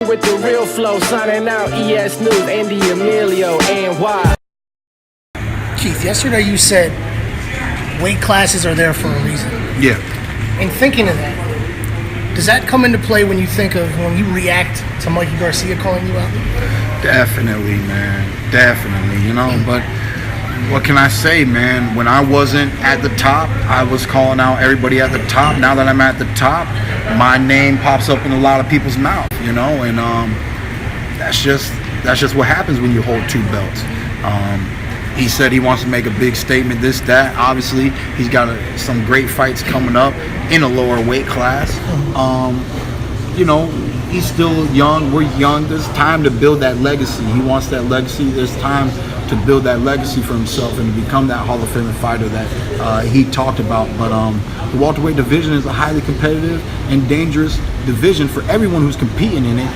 With the real flow, signing out ES News, Ande Emilio, NY. Keith, yesterday you said weight classes are there for a reason. Yeah. And thinking of that, does that come into play when you think of when you react to Mikey Garcia calling you out? Definitely, man. Definitely, but what can I say, man? When I wasn't at the top, I was calling out everybody at the top. Now that I'm at the top, my name pops up in a lot of people's mouth, and that's just what happens when you hold two belts. He said he wants to make a big statement, this, that. Obviously, he's got some great fights coming up in a lower weight class. He's still young. We're young. There's time to build that legacy. He wants that legacy. There's time to build that legacy for himself and to become that Hall of Fame fighter that he talked about. But the welterweight division is a highly competitive and dangerous division for everyone who's competing in it.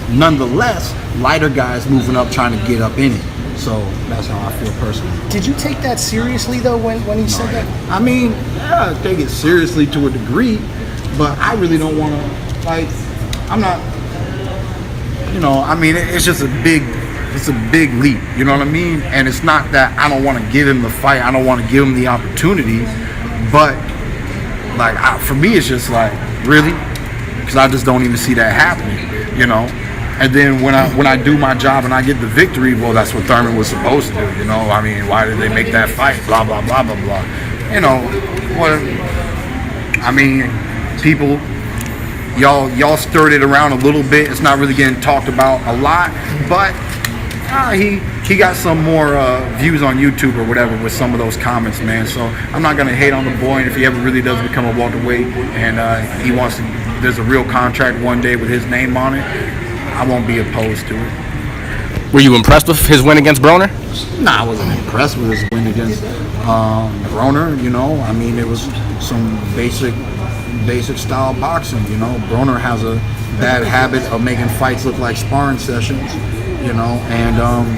Nonetheless, lighter guys moving up, trying to get up in it. So that's how I feel personally. Did you take that seriously though when he said that? I mean, yeah, I take it seriously to a degree, but I really don't want to, I'm not, it's just a big leap, you know what I mean? And it's not that I don't want to give him the fight, I don't want to give him the opportunity, but for me it's just really? Because I just don't even see that happening, And then when I do my job and I get the victory, well, that's what Thurman was supposed to do, why did they make that fight? Blah, blah, blah, blah, blah. People, y'all stirred it around a little bit. It's not really getting talked about a lot, but he got some more views on YouTube or whatever with some of those comments, man. So I'm not gonna hate on the boy, and if he ever really does become a welterweight and he wants to, there's a real contract one day with his name on it, I won't be opposed to it. Were you impressed with his win against Broner? Nah, I wasn't impressed with his win against Broner. It was some basic style boxing. Broner has a bad habit of making fights look like sparring sessions. And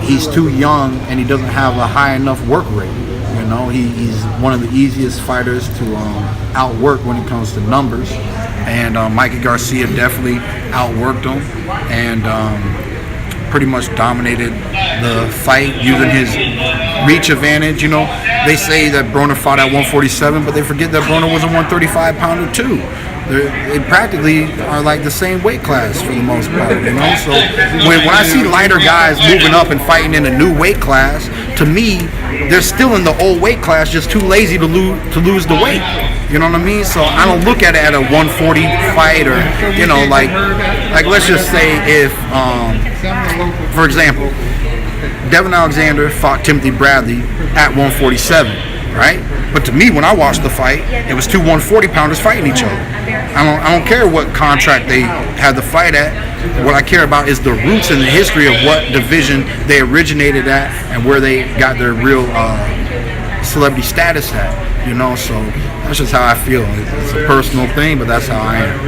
he's too young and he doesn't have a high enough work rate. He's one of the easiest fighters to outwork when it comes to numbers. And Mikey Garcia definitely outworked him and pretty much dominated the fight using his reach advantage. They say that Broner fought at 147, but they forget that Broner was a 135-pounder too. They practically are like the same weight class for the most part, So when I see lighter guys moving up and fighting in a new weight class, to me, they're still in the old weight class, just too lazy to lose the weight. You know what I mean? So I don't look at it at a 140 fight or, like let's just say if, for example, Devin Alexander fought Timothy Bradley at 147, right? But to me, when I watched the fight, it was two 140-pounders fighting each other. I don't care what contract they had the fight at. What I care about is the roots and the history of what division they originated at and where they got their real celebrity status at. So that's just how I feel. It's a personal thing, but that's how I am.